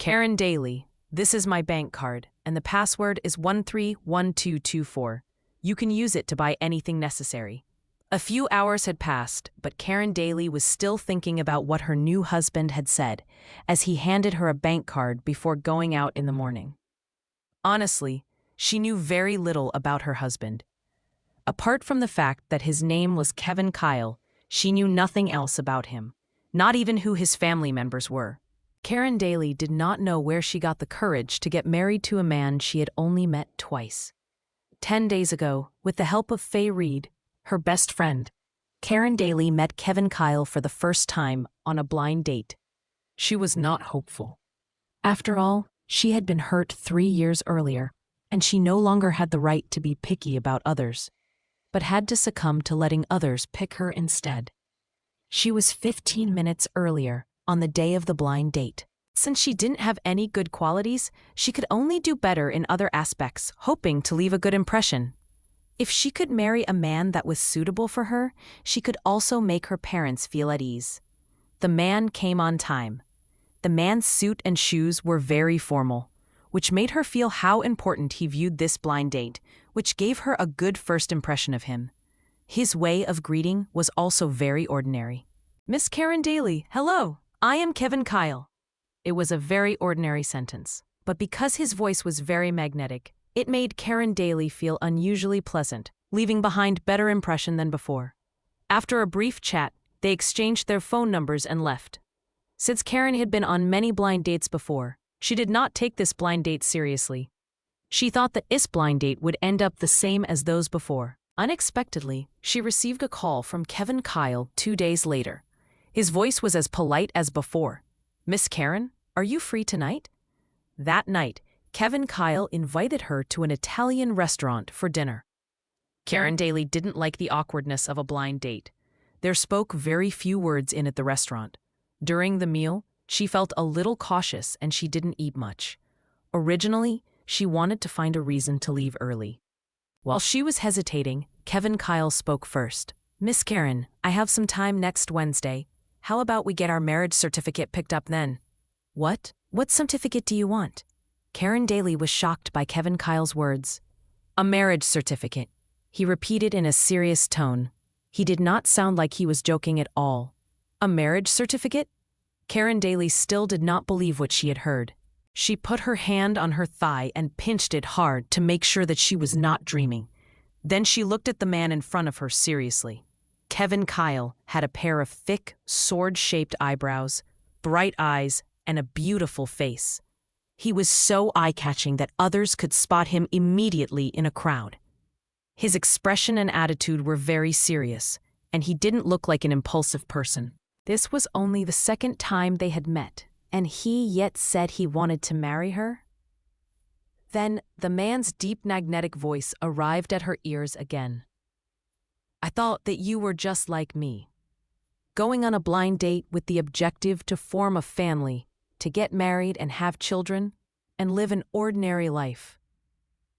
Karen Daly, this is my bank card, and the password is 131224. You can use it to buy anything necessary. A few hours had passed, but Karen Daly was still thinking about what her new husband had said as he handed her a bank card before going out in the morning. Honestly, she knew very little about her husband. Apart from the fact that his name was Kevin Kyle, she knew nothing else about him, not even who his family members were. Karen Daly did not know where she got the courage to get married to a man she had only met twice. 10 days ago, with the help of Faye Reed, her best friend, Karen Daly met Kevin Kyle for the first time on a blind date. She was not hopeful. After all, she had been hurt 3 years earlier, and she no longer had the right to be picky about others, but had to succumb to letting others pick her instead. She was 15 minutes earlier on the day of the blind date. Since she didn't have any good qualities, she could only do better in other aspects, hoping to leave a good impression. If she could marry a man that was suitable for her, she could also make her parents feel at ease. The man came on time. The man's suit and shoes were very formal, which made her feel how important he viewed this blind date, which gave her a good first impression of him. His way of greeting was also very ordinary. "Miss Karen Daly, hello, I am Kevin Kyle." It was a very ordinary sentence, but because his voice was very magnetic, it made Karen Daly feel unusually pleasant, leaving behind better impression than before. After a brief chat, they exchanged their phone numbers and left. Since Karen had been on many blind dates before, she did not take this blind date seriously. She thought that this blind date would end up the same as those before. Unexpectedly, she received a call from Kevin Kyle 2 days later. His voice was as polite as before. "Miss Karen, are you free tonight?" That night, Kevin Kyle invited her to an Italian restaurant for dinner. Karen Daly didn't like the awkwardness of a blind date. There spoke very few words in at the restaurant. During the meal, she felt a little cautious and she didn't eat much. Originally, she wanted to find a reason to leave early. While she was hesitating, Kevin Kyle spoke first. "Miss Karen, I have some time next Wednesday. How about we get our marriage certificate picked up then?" "What? What certificate do you want?" Karen Daly was shocked by Kevin Kyle's words. "A marriage certificate," he repeated in a serious tone. He did not sound like he was joking at all. "A marriage certificate?" Karen Daly still did not believe what she had heard. She put her hand on her thigh and pinched it hard to make sure that she was not dreaming. Then she looked at the man in front of her seriously. Kevin Kyle had a pair of thick, sword-shaped eyebrows, bright eyes, and a beautiful face. He was so eye-catching that others could spot him immediately in a crowd. His expression and attitude were very serious, and he didn't look like an impulsive person. This was only the second time they had met, and he yet said he wanted to marry her? Then the man's deep magnetic voice arrived at her ears again. "I thought that you were just like me. Going on a blind date with the objective to form a family, to get married and have children, and live an ordinary life."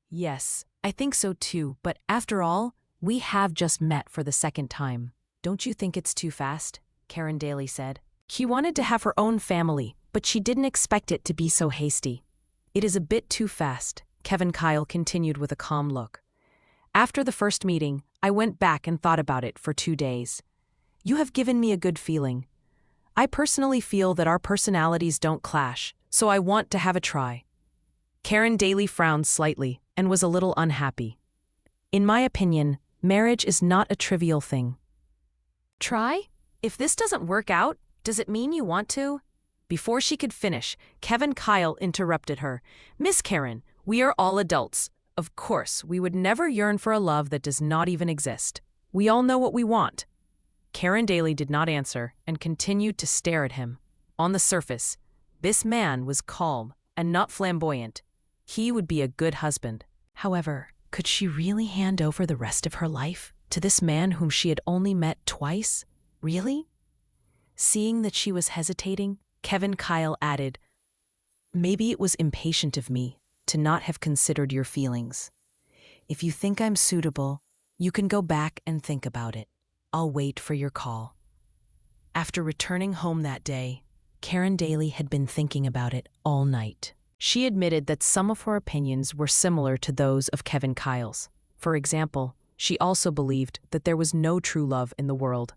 "Yes, I think so too, but after all, we have just met for the second time. Don't you think it's too fast?" Karen Daly said. She wanted to have her own family, but she didn't expect it to be so hasty. "It is a bit too fast," Kevin Kyle continued with a calm look. "After the first meeting, I went back and thought about it for 2 days. You have given me a good feeling. I personally feel that our personalities don't clash, so I want to have a try." Karen Daly frowned slightly and was a little unhappy. "In my opinion, marriage is not a trivial thing." "Try? If this doesn't work out, does it mean you want to?" Before she could finish, Kevin Kyle interrupted her. "Miss Karen, we are all adults. Of course, we would never yearn for a love that does not even exist. We all know what we want." Karen Daly did not answer and continued to stare at him. On the surface, this man was calm and not flamboyant. He would be a good husband. However, could she really hand over the rest of her life to this man whom she had only met twice? Really? Seeing that she was hesitating, Kevin Kyle added, "Maybe it was impatient of me to not have considered your feelings. If you think I'm suitable, you can go back and think about it. I'll wait for your call." After returning home that day, Karen Daly had been thinking about it all night. She admitted that some of her opinions were similar to those of Kevin Kyle's. For example, she also believed that there was no true love in the world.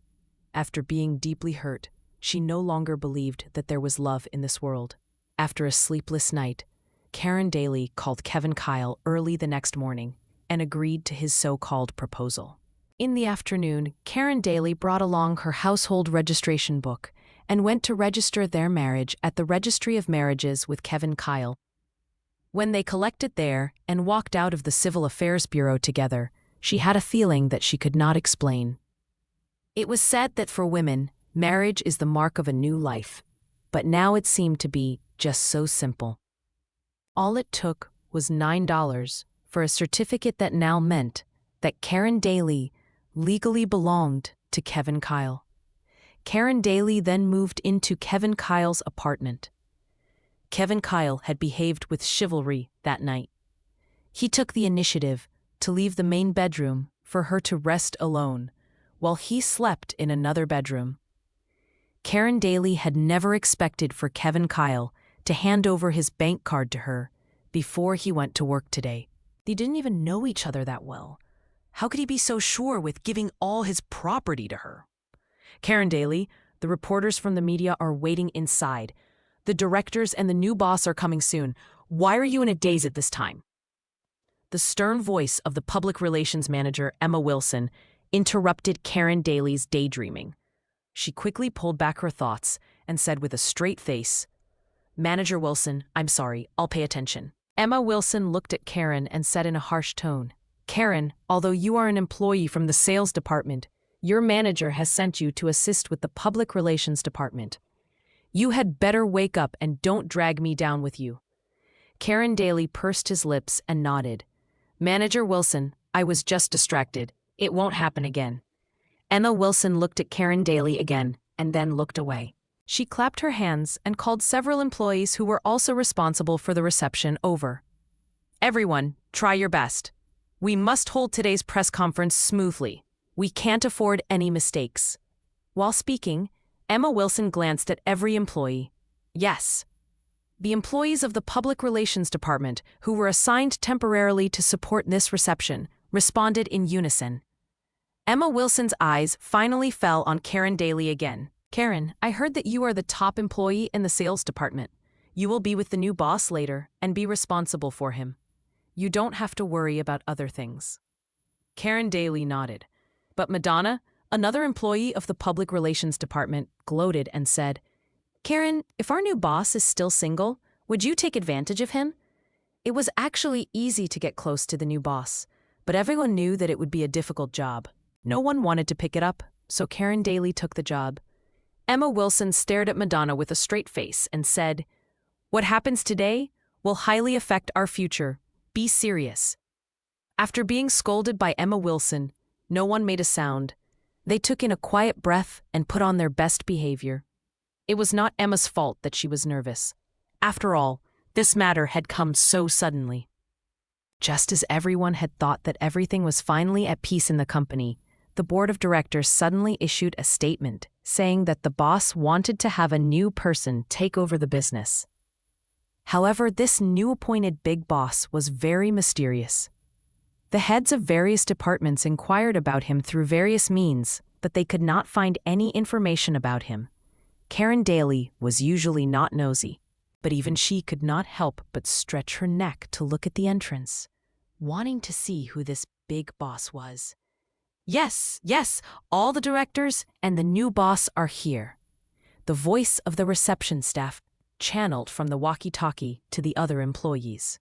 After being deeply hurt, she no longer believed that there was love in this world. After a sleepless night, Karen Daly called Kevin Kyle early the next morning and agreed to his so-called proposal. In the afternoon, Karen Daly brought along her household registration book and went to register their marriage at the Registry of Marriages with Kevin Kyle. When they collected there and walked out of the Civil Affairs Bureau together, she had a feeling that she could not explain. It was said that for women, marriage is the mark of a new life, but now it seemed to be just so simple. All it took was $9 for a certificate that now meant that Karen Daly legally belonged to Kevin Kyle. Karen Daly then moved into Kevin Kyle's apartment. Kevin Kyle had behaved with chivalry that night. He took the initiative to leave the main bedroom for her to rest alone, while he slept in another bedroom. Karen Daly had never expected for Kevin Kyle to hand over his bank card to her before he went to work today. They didn't even know each other that well. How could he be so sure with giving all his property to her? Karen Daly, the reporters from the media are waiting inside. The directors and the new boss are coming soon. Why are you in a daze at this time? The stern voice of the public relations manager, Emma Wilson, interrupted Karen Daly's daydreaming. She quickly pulled back her thoughts and said with a straight face, "Manager Wilson, I'm sorry, I'll pay attention." Emma Wilson looked at Karen and said in a harsh tone, "Karen, although you are an employee from the sales department, your manager has sent you to assist with the public relations department. You had better wake up and don't drag me down with you." Karen Daly pursed his lips and nodded. "Manager Wilson, I was just distracted. It won't happen again." Emma Wilson looked at Karen Daly again and then looked away. She clapped her hands and called several employees who were also responsible for the reception over. "Everyone, try your best. We must hold today's press conference smoothly. We can't afford any mistakes." While speaking, Emma Wilson glanced at every employee. Yes. The employees of the Public Relations Department, who were assigned temporarily to support this reception, responded in unison. Emma Wilson's eyes finally fell on Karen Daly again. "Karen, I heard that you are the top employee in the sales department. You will be with the new boss later and be responsible for him. You don't have to worry about other things." Karen Daly nodded. But Madonna, another employee of the Public Relations Department, gloated and said, "Karen, if our new boss is still single, would you take advantage of him?" It was actually easy to get close to the new boss, but everyone knew that it would be a difficult job. No one wanted to pick it up, so Karen Daly took the job. Emma Wilson stared at Madonna with a straight face and said, "What happens today will highly affect our future. Be serious." After being scolded by Emma Wilson, no one made a sound. They took in a quiet breath and put on their best behavior. It was not Emma's fault that she was nervous. After all, this matter had come so suddenly. Just as everyone had thought that everything was finally at peace in the company, the board of directors suddenly issued a statement saying that the boss wanted to have a new person take over the business. However, this new appointed big boss was very mysterious. The heads of various departments inquired about him through various means, but they could not find any information about him. Karen Daly was usually not nosy, but even she could not help but stretch her neck to look at the entrance, wanting to see who this big boss was. Yes, all the directors and the new boss are here." The voice of the reception staff channeled from the walkie-talkie to the other employees.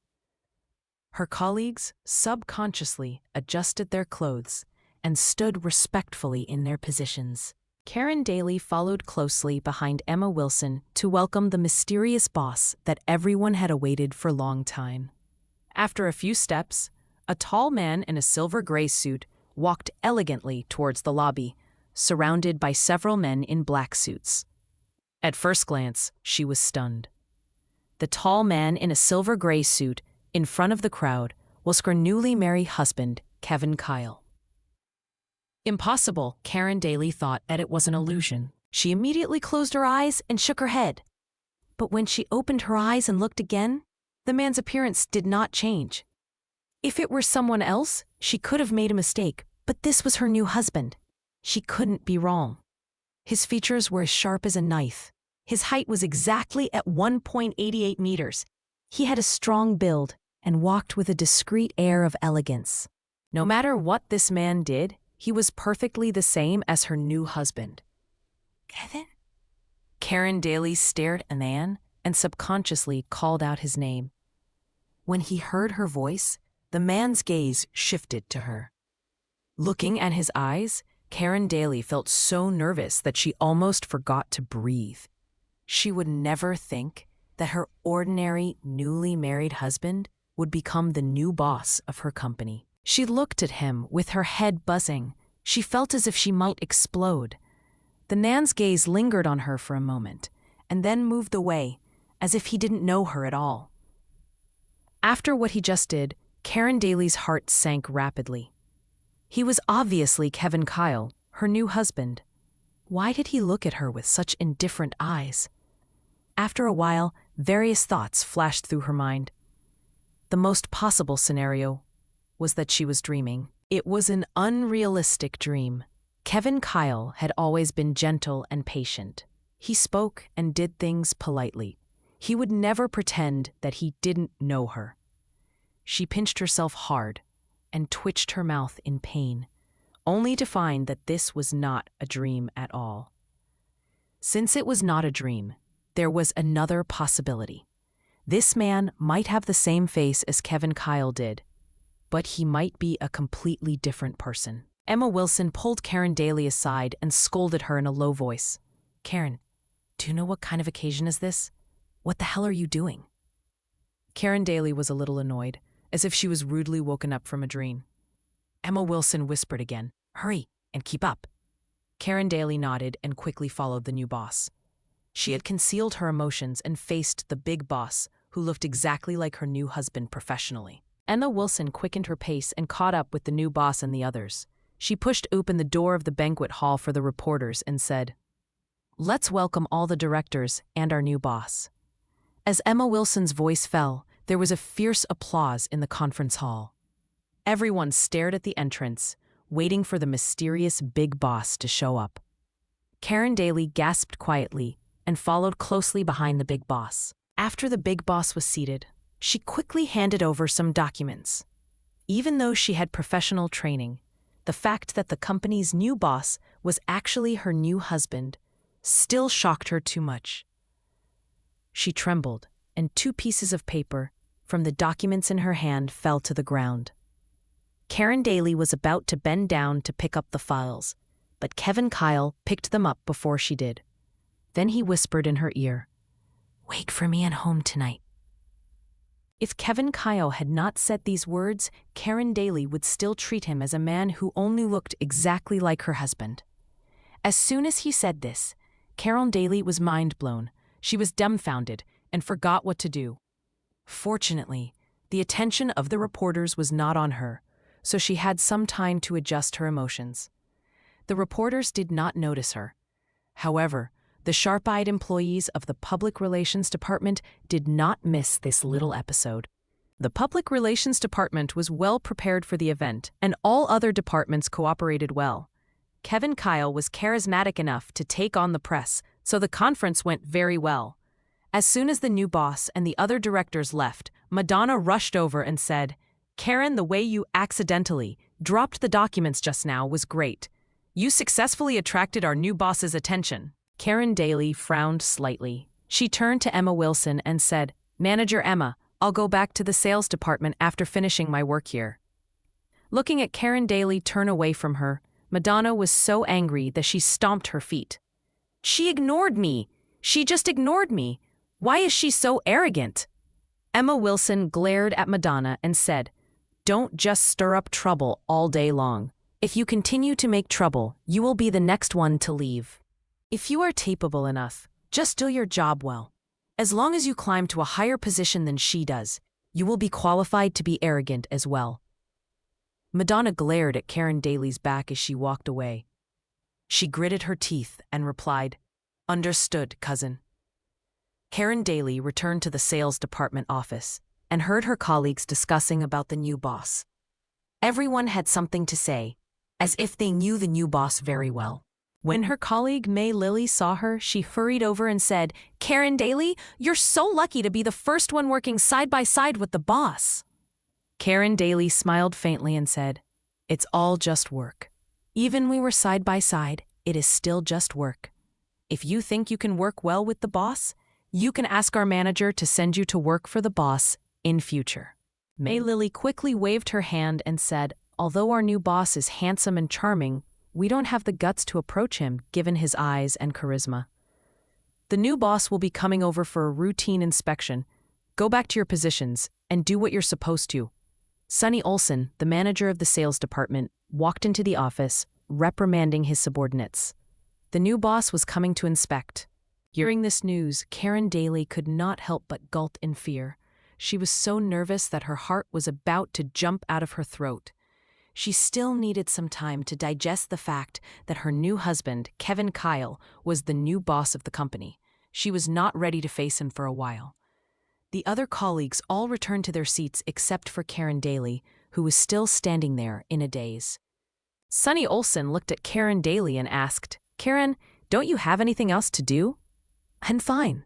Her colleagues subconsciously adjusted their clothes and stood respectfully in their positions. Karen Daly followed closely behind Emma Wilson to welcome the mysterious boss that everyone had awaited for a long time. After a few steps, a tall man in a silver gray suit walked elegantly towards the lobby, surrounded by several men in black suits. At first glance, she was stunned. The tall man in a silver gray suit in front of the crowd was her newly married husband, Kevin Kyle. Impossible, Karen Daly thought that it was an illusion. She immediately closed her eyes and shook her head. But when she opened her eyes and looked again, the man's appearance did not change. If it were someone else, she could have made a mistake, but this was her new husband. She couldn't be wrong. His features were as sharp as a knife. His height was exactly at 1.88 meters. He had a strong build and walked with a discreet air of elegance. No matter what this man did, he was perfectly the same as her new husband. Kevin? Karen Daly stared at the man and subconsciously called out his name. When he heard her voice, the man's gaze shifted to her. Looking at his eyes, Karen Daly felt so nervous that she almost forgot to breathe. She would never think that her ordinary, newly married husband would become the new boss of her company. She looked at him with her head buzzing. She felt as if she might explode. The man's gaze lingered on her for a moment, and then moved away, as if he didn't know her at all. After what he just did, Karen Daly's heart sank rapidly. He was obviously Kevin Kyle, her new husband. Why did he look at her with such indifferent eyes? After a while, various thoughts flashed through her mind. The most possible scenario was that she was dreaming. It was an unrealistic dream. Kevin Kyle had always been gentle and patient. He spoke and did things politely. He would never pretend that he didn't know her. She pinched herself hard and twitched her mouth in pain, only to find that this was not a dream at all. Since it was not a dream, there was another possibility. This man might have the same face as Kevin Kyle did, but he might be a completely different person. Emma Wilson pulled Karen Daly aside and scolded her in a low voice. "Karen, do you know what kind of occasion is this? What the hell are you doing?" Karen Daly was a little annoyed, as if she was rudely woken up from a dream. Emma Wilson whispered again, "Hurry and keep up." Karen Daly nodded and quickly followed the new boss. She had concealed her emotions and faced the big boss, who looked exactly like her new husband professionally. Emma Wilson quickened her pace and caught up with the new boss and the others. She pushed open the door of the banquet hall for the reporters and said, "Let's welcome all the directors and our new boss." As Emma Wilson's voice fell, there was a fierce applause in the conference hall. Everyone stared at the entrance, waiting for the mysterious big boss to show up. Karen Daly gasped quietly and followed closely behind the big boss. After the big boss was seated, she quickly handed over some documents. Even though she had professional training, the fact that the company's new boss was actually her new husband still shocked her too much. She trembled, and 2 pieces of paper from the documents in her hand fell to the ground. Karen Daly was about to bend down to pick up the files, but Kevin Kyle picked them up before she did. Then he whispered in her ear, "Wait for me at home tonight." If Kevin Kyle had not said these words, Karen Daly would still treat him as a man who only looked exactly like her husband. As soon as he said this, Karen Daly was mind-blown. She was dumbfounded and forgot what to do. Fortunately, the attention of the reporters was not on her, so she had some time to adjust her emotions. The reporters did not notice her. However, the sharp-eyed employees of the Public Relations Department did not miss this little episode. The Public Relations Department was well prepared for the event, and all other departments cooperated well. Kevin Kyle was charismatic enough to take on the press, so the conference went very well. As soon as the new boss and the other directors left, Madonna rushed over and said, "Karen, the way you accidentally dropped the documents just now was great. You successfully attracted our new boss's attention." Karen Daly frowned slightly. She turned to Emma Wilson and said, "Manager Emma, I'll go back to the sales department after finishing my work here." Looking at Karen Daly turn away from her, Madonna was so angry that she stomped her feet. "She ignored me! She just ignored me! Why is she so arrogant?" Emma Wilson glared at Madonna and said, "Don't just stir up trouble all day long. If you continue to make trouble, you will be the next one to leave. If you are capable enough, just do your job well. As long as you climb to a higher position than she does, you will be qualified to be arrogant as well." Madonna glared at Karen Daly's back as she walked away. She gritted her teeth and replied, "Understood, cousin." Karen Daly returned to the sales department office and heard her colleagues discussing about the new boss. Everyone had something to say, as if they knew the new boss very well. When her colleague May Lily saw her, she hurried over and said, "Karen Daly, you're so lucky to be the first one working side by side with the boss." Karen Daly smiled faintly and said, "It's all just work. Even we were side by side, it is still just work. If you think you can work well with the boss, you can ask our manager to send you to work for the boss in future." May Lily quickly waved her hand and said, "Although our new boss is handsome and charming, we don't have the guts to approach him given his eyes and charisma. The new boss will be coming over for a routine inspection. Go back to your positions and do what you're supposed to." Sonny Olson, the manager of the sales department, walked into the office, reprimanding his subordinates. The new boss was coming to inspect. Hearing this news, Karen Daly could not help but gulp in fear. She was so nervous that her heart was about to jump out of her throat. She still needed some time to digest the fact that her new husband, Kevin Kyle, was the new boss of the company. She was not ready to face him for a while. The other colleagues all returned to their seats except for Karen Daly, who was still standing there in a daze. Sonny Olson looked at Karen Daly and asked, "Karen, don't you have anything else to do?" "I'm fine."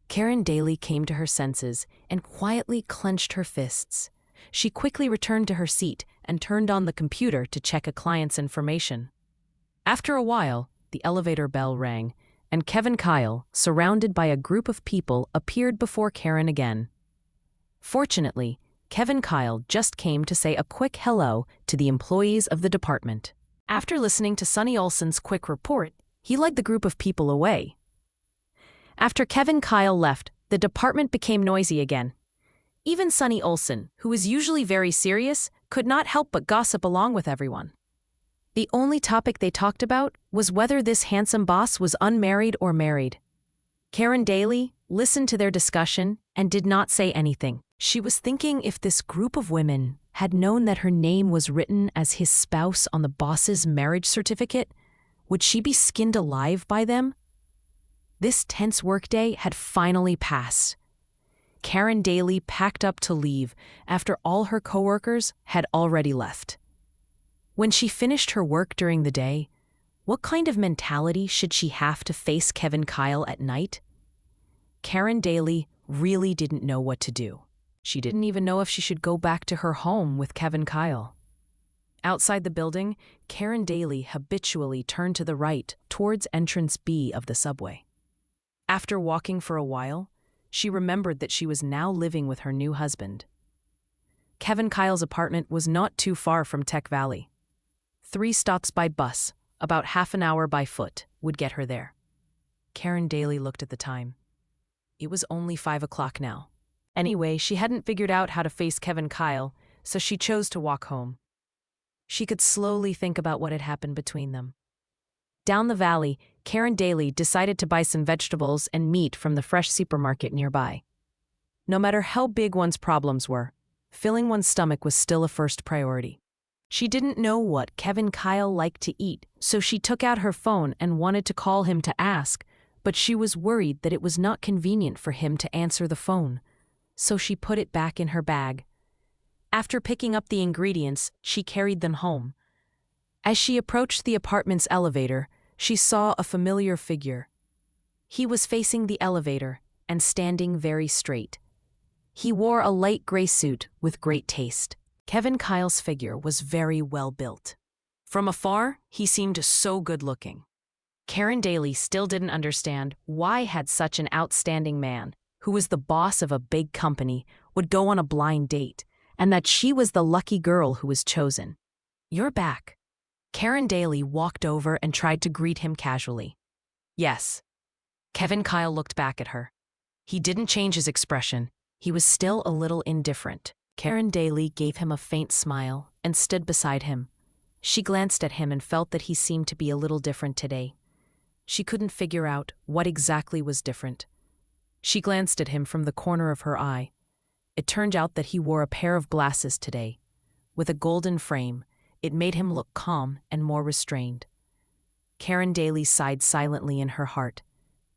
Karen Daly came to her senses and quietly clenched her fists. She quickly returned to her seat and turned on the computer to check a client's information. After a while, the elevator bell rang, and Kevin Kyle, surrounded by a group of people, appeared before Karen again. Fortunately, Kevin Kyle just came to say a quick hello to the employees of the department. After listening to Sonny Olson's quick report, he led the group of people away. After Kevin Kyle left, the department became noisy again. Even Sonny Olson, who was usually very serious, could not help but gossip along with everyone. The only topic they talked about was whether this handsome boss was unmarried or married. Karen Daly listened to their discussion and did not say anything. She was thinking if this group of women had known that her name was written as his spouse on the boss's marriage certificate, would she be skinned alive by them? This tense workday had finally passed. Karen Daly packed up to leave after all her coworkers had already left. When she finished her work during the day, what kind of mentality should she have to face Kevin Kyle at night? Karen Daly really didn't know what to do. She didn't even know if she should go back to her home with Kevin Kyle. Outside the building, Karen Daly habitually turned to the right towards entrance B of the subway. After walking for a while, she remembered that she was now living with her new husband. Kevin Kyle's apartment was not too far from Tech Valley. 3 stops by bus, about half an hour by foot, would get her there. Karen Daly looked at the time. It was only 5 o'clock now. Anyway, she hadn't figured out how to face Kevin Kyle, so she chose to walk home. She could slowly think about what had happened between them. Down the valley, Karen Daly decided to buy some vegetables and meat from the fresh supermarket nearby. No matter how big one's problems were, filling one's stomach was still a first priority. She didn't know what Kevin Kyle liked to eat, so she took out her phone and wanted to call him to ask, but she was worried that it was not convenient for him to answer the phone, so she put it back in her bag. After picking up the ingredients, she carried them home. As she approached the apartment's elevator, she saw a familiar figure. He was facing the elevator and standing very straight. He wore a light gray suit with great taste. Kevin Kyle's figure was very well built. From afar, he seemed so good-looking. Karen Daly still didn't understand why had such an outstanding man, who was the boss of a big company, would go on a blind date, and that she was the lucky girl who was chosen. "You're back." Karen Daly walked over and tried to greet him casually. "Yes." Kevin Kyle looked back at her. He didn't change his expression. He was still a little indifferent. Karen Daly gave him a faint smile and stood beside him. She glanced at him and felt that he seemed to be a little different today. She couldn't figure out what exactly was different. She glanced at him from the corner of her eye. It turned out that he wore a pair of glasses today. With a golden frame, it made him look calm and more restrained. Karen Daly sighed silently in her heart.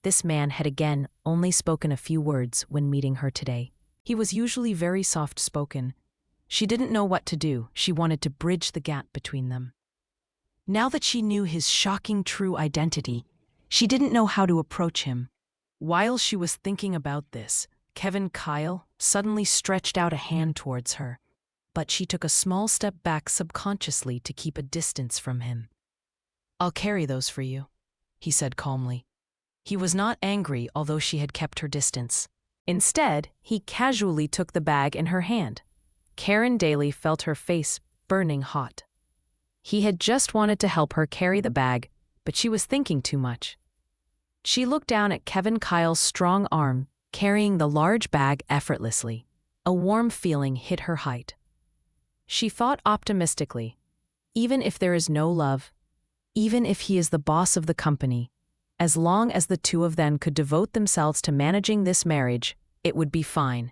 This man had again only spoken a few words when meeting her today. He was usually very soft-spoken. She didn't know what to do. She wanted to bridge the gap between them. Now that she knew his shocking true identity, she didn't know how to approach him. While she was thinking about this, Kevin Kyle suddenly stretched out a hand towards her, but she took a small step back subconsciously to keep a distance from him. "I'll carry those for you," he said calmly. He was not angry, although she had kept her distance. Instead, he casually took the bag in her hand. Karen Daly felt her face burning hot. He had just wanted to help her carry the bag, but she was thinking too much. She looked down at Kevin Kyle's strong arm, carrying the large bag effortlessly. A warm feeling hit her heart. She thought optimistically, even if there is no love, even if he is the boss of the company, as long as the two of them could devote themselves to managing this marriage, it would be fine.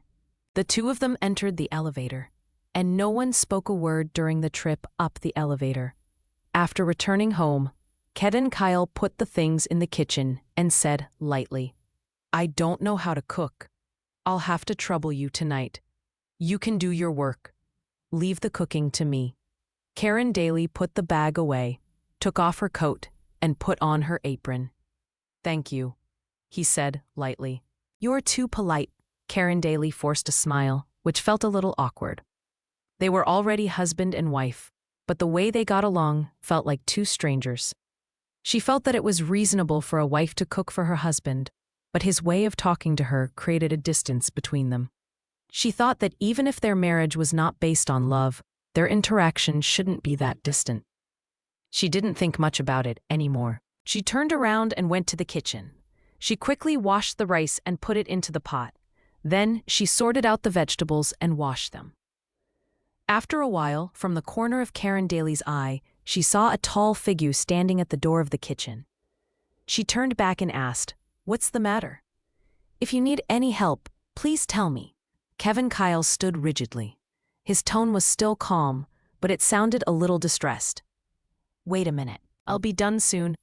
The two of them entered the elevator, and no one spoke a word during the trip up the elevator. After returning home, Kevin Kyle put the things in the kitchen and said lightly, "I don't know how to cook. I'll have to trouble you tonight. You can do your work. Leave the cooking to me." Karen Daly put the bag away, took off her coat, and put on her apron. "Thank you," he said lightly. "You're too polite." Karen Daly forced a smile, which felt a little awkward. They were already husband and wife, but the way they got along felt like two strangers. She felt that it was reasonable for a wife to cook for her husband, but his way of talking to her created a distance between them. She thought that even if their marriage was not based on love, their interaction shouldn't be that distant. She didn't think much about it anymore. She turned around and went to the kitchen. She quickly washed the rice and put it into the pot. Then she sorted out the vegetables and washed them. After a while, from the corner of Karen Daly's eye, she saw a tall figure standing at the door of the kitchen. She turned back and asked, "What's the matter? If you need any help, please tell me." Kevin Kyle stood rigidly. His tone was still calm, but it sounded a little distressed. "Wait a minute. I'll be done soon."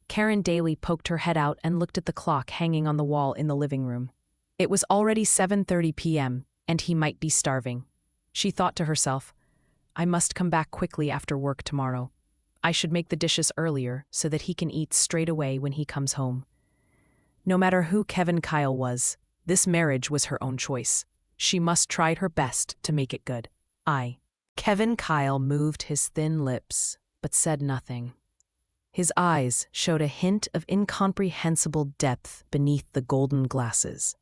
Karen Daly poked her head out and looked at the clock hanging on the wall in the living room. It was already 7:30 p.m., and he might be starving. She thought to herself, "I must come back quickly after work tomorrow. I should make the dishes earlier so that he can eat straight away when he comes home." No matter who Kevin Kyle was, this marriage was her own choice. She must try her best to make it good. Kevin Kyle moved his thin lips, but said nothing. His eyes showed a hint of incomprehensible depth beneath the golden glasses.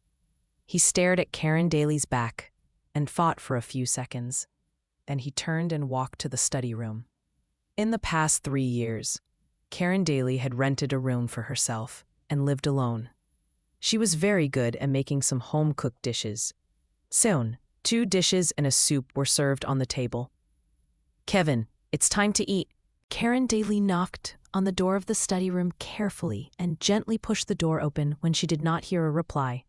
He stared at Karen Daly's back and thought for a few seconds. Then he turned and walked to the study room. In the past 3 years, Karen Daly had rented a room for herself and lived alone. She was very good at making some home-cooked dishes. Soon, 2 dishes and a soup were served on the table. "Kevin, it's time to eat." Karen Daly knocked on the door of the study room carefully and gently pushed the door open when she did not hear a reply.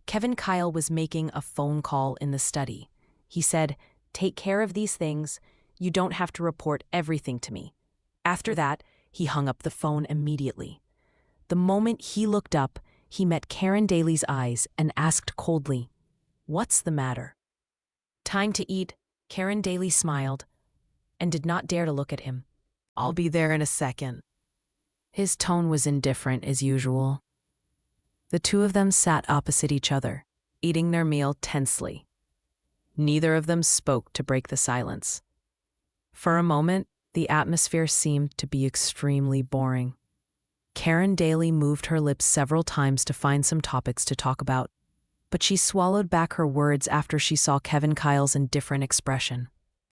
Kevin Kyle was making a phone call in the study. He said, "Take care of these things. You don't have to report everything to me." After that, he hung up the phone immediately. The moment he looked up, he met Karen Daly's eyes and asked coldly, "What's the matter?" "Time to eat." Karen Daly smiled and did not dare to look at him. "I'll be there in a second." His tone was indifferent as usual. The two of them sat opposite each other, eating their meal tensely. Neither of them spoke to break the silence. For a moment, the atmosphere seemed to be extremely boring. Karen Daly moved her lips several times to find some topics to talk about, but she swallowed back her words after she saw Kevin Kyle's indifferent expression.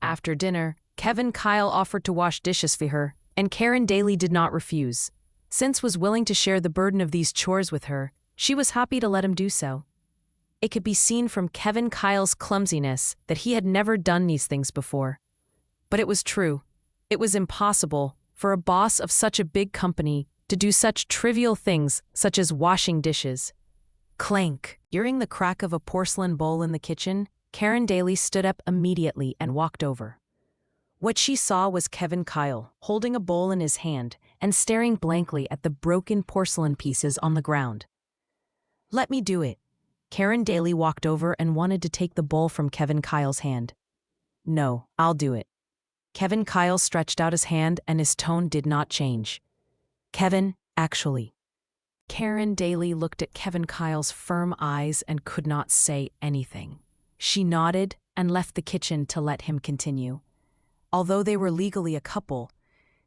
After dinner, Kevin Kyle offered to wash dishes for her, and Karen Daly did not refuse. Since was willing to share the burden of these chores with her, she was happy to let him do so. It could be seen from Kevin Kyle's clumsiness that he had never done these things before. But it was true. It was impossible for a boss of such a big company to do such trivial things such as washing dishes. Clank! Hearing the crack of a porcelain bowl in the kitchen, Karen Daly stood up immediately and walked over. What she saw was Kevin Kyle, holding a bowl in his hand and staring blankly at the broken porcelain pieces on the ground. Let me do it. Karen Daly walked over and wanted to take the bowl from Kevin Kyle's hand. No, I'll do it. Kevin Kyle stretched out his hand and his tone did not change. Kevin, actually. Karen Daly looked at Kevin Kyle's firm eyes and could not say anything. She nodded and left the kitchen to let him continue. Although they were legally a couple,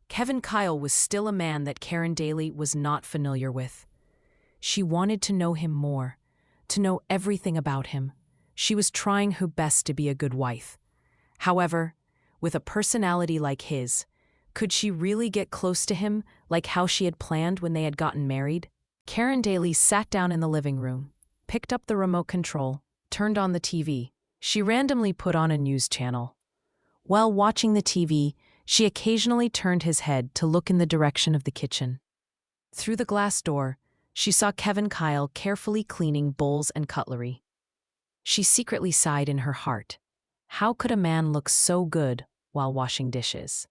Kevin Kyle was still a man that Karen Daly was not familiar with. She wanted to know him more, to know everything about him. She was trying her best to be a good wife. However, with a personality like his, could she really get close to him like how she had planned when they had gotten married? Karen Daly sat down in the living room, picked up the remote control, turned on the TV. She randomly put on a news channel. While watching the TV, she occasionally turned his head to look in the direction of the kitchen. Through the glass door, she saw Kevin Kyle carefully cleaning bowls and cutlery. She secretly sighed in her heart. How could a man look so good while washing dishes?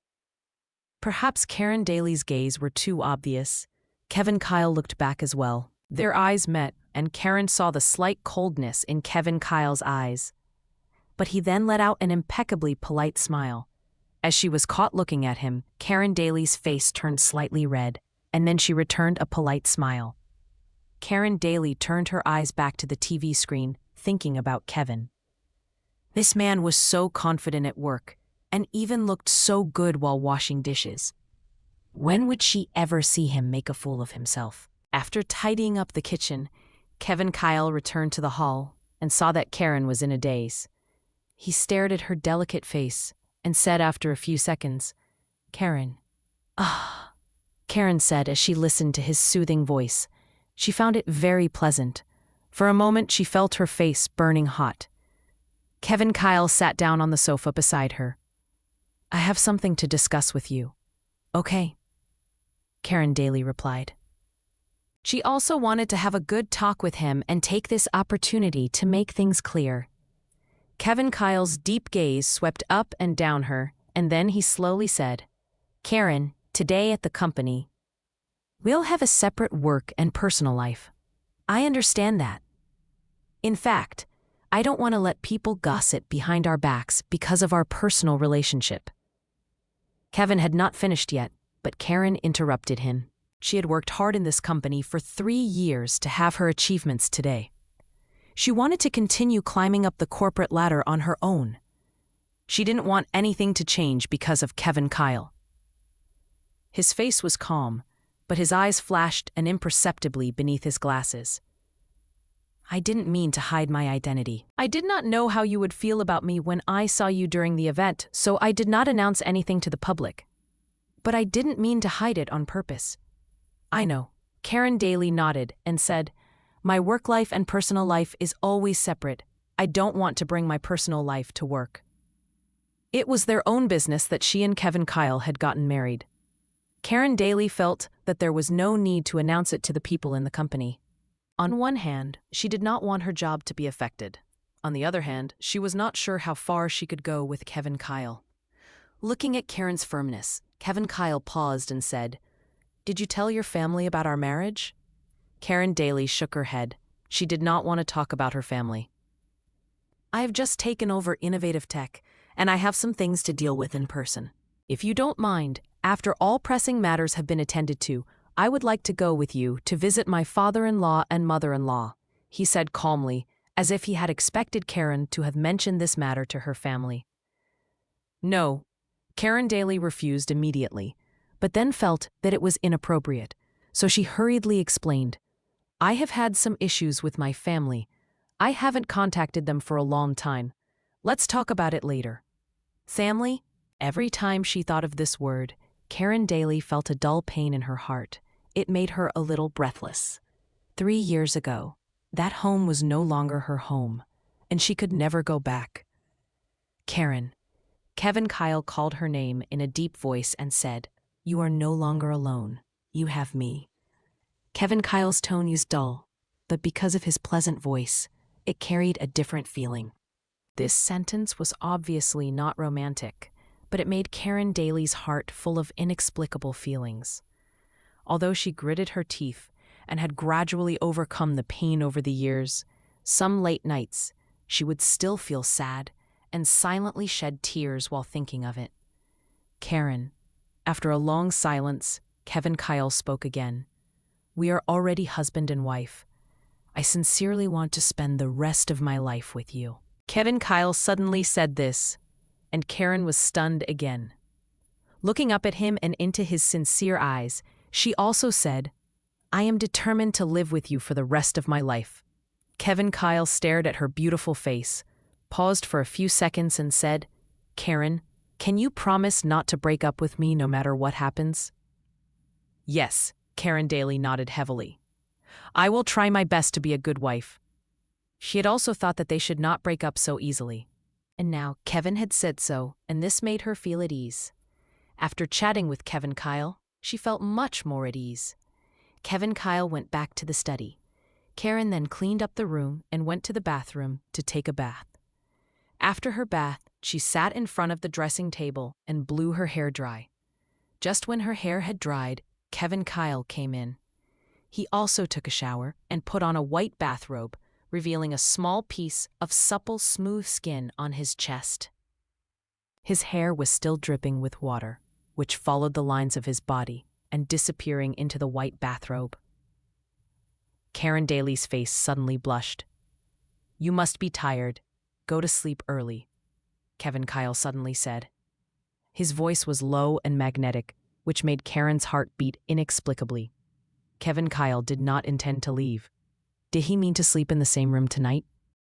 Perhaps Karen Daly's gaze were too obvious. Kevin Kyle looked back as well. Their eyes met, and Karen saw the slight coldness in Kevin Kyle's eyes. But he then let out an impeccably polite smile. As she was caught looking at him, Karen Daly's face turned slightly red, and then she returned a polite smile. Karen Daly turned her eyes back to the TV screen, thinking about Kevin. This man was so confident at work, and even looked so good while washing dishes. When would she ever see him make a fool of himself? After tidying up the kitchen, Kevin Kyle returned to the hall and saw that Karen was in a daze. He stared at her delicate face and said after a few seconds, "Karen." "Ah," Karen said as she listened to his soothing voice. She found it very pleasant. For a moment she felt her face burning hot. Kevin Kyle sat down on the sofa beside her. "I have something to discuss with you." "Okay," Karen Daly replied. She also wanted to have a good talk with him and take this opportunity to make things clear. Kevin Kyle's deep gaze swept up and down her, and then he slowly said, "Karen, today at the company, we'll have a separate work and personal life. I understand that. In fact, I don't want to let people gossip behind our backs because of our personal relationship." Kevin had not finished yet, but Karen interrupted him. She had worked hard in this company for 3 years to have her achievements today. She wanted to continue climbing up the corporate ladder on her own. She didn't want anything to change because of Kevin Kyle. His face was calm, but his eyes flashed imperceptibly beneath his glasses. "I didn't mean to hide my identity. I did not know how you would feel about me when I saw you during the event, so I did not announce anything to the public. But I didn't mean to hide it on purpose." "I know." Karen Daly nodded and said, "My work life and personal life is always separate. I don't want to bring my personal life to work." It was their own business that she and Kevin Kyle had gotten married. Karen Daly felt that there was no need to announce it to the people in the company. On one hand, she did not want her job to be affected. On the other hand, she was not sure how far she could go with Kevin Kyle. Looking at Karen's firmness, Kevin Kyle paused and said, "Did you tell your family about our marriage?" Karen Daly shook her head. She did not want to talk about her family. "I have just taken over innovative tech, and I have some things to deal with in person. If you don't mind, after all pressing matters have been attended to, I would like to go with you to visit my father-in-law and mother-in-law," he said calmly, as if he had expected Karen to have mentioned this matter to her family. No, Karen Daly refused immediately, but then felt that it was inappropriate, so she hurriedly explained, "I have had some issues with my family. I haven't contacted them for a long time. Let's talk about it later." Family? Every time she thought of this word, Karen Daly felt a dull pain in her heart. It made her a little breathless. 3 years ago, that home was no longer her home, and she could never go back. "Karen." Kevin Kyle called her name in a deep voice and said, "You are no longer alone. You have me." Kevin Kyle's tone was dull, but because of his pleasant voice, it carried a different feeling. This sentence was obviously not romantic, but it made Karen Daly's heart full of inexplicable feelings. Although she gritted her teeth and had gradually overcome the pain over the years. Some late nights, she would still feel sad and silently shed tears while thinking of it. Karen, after a long silence, Kevin Kyle spoke again. We are already husband and wife. I sincerely want to spend the rest of my life with you. Kevin Kyle suddenly said this, and Karen was stunned again. Looking up at him and into his sincere eyes, she also said, I am determined to live with you for the rest of my life. Kevin Kyle stared at her beautiful face, paused for a few seconds and said, Karen, can you promise not to break up with me no matter what happens? Yes, Karen Daly nodded heavily. I will try my best to be a good wife. She had also thought that they should not break up so easily. And now Kevin had said so, and this made her feel at ease. After chatting with Kevin Kyle, she felt much more at ease. Kevin Kyle went back to the study. Karen then cleaned up the room and went to the bathroom to take a bath. After her bath, she sat in front of the dressing table and blew her hair dry. Just when her hair had dried, Kevin Kyle came in. He also took a shower and put on a white bathrobe, revealing a small piece of supple, smooth skin on his chest. His hair was still dripping with water, which followed the lines of his body and disappearing into the white bathrobe. Karen Daly's face suddenly blushed. You must be tired. Go to sleep early, Kevin Kyle suddenly said. His voice was low and magnetic, which made Karen's heart beat inexplicably. Kevin Kyle did not intend to leave. Did he mean to sleep in the same room tonight?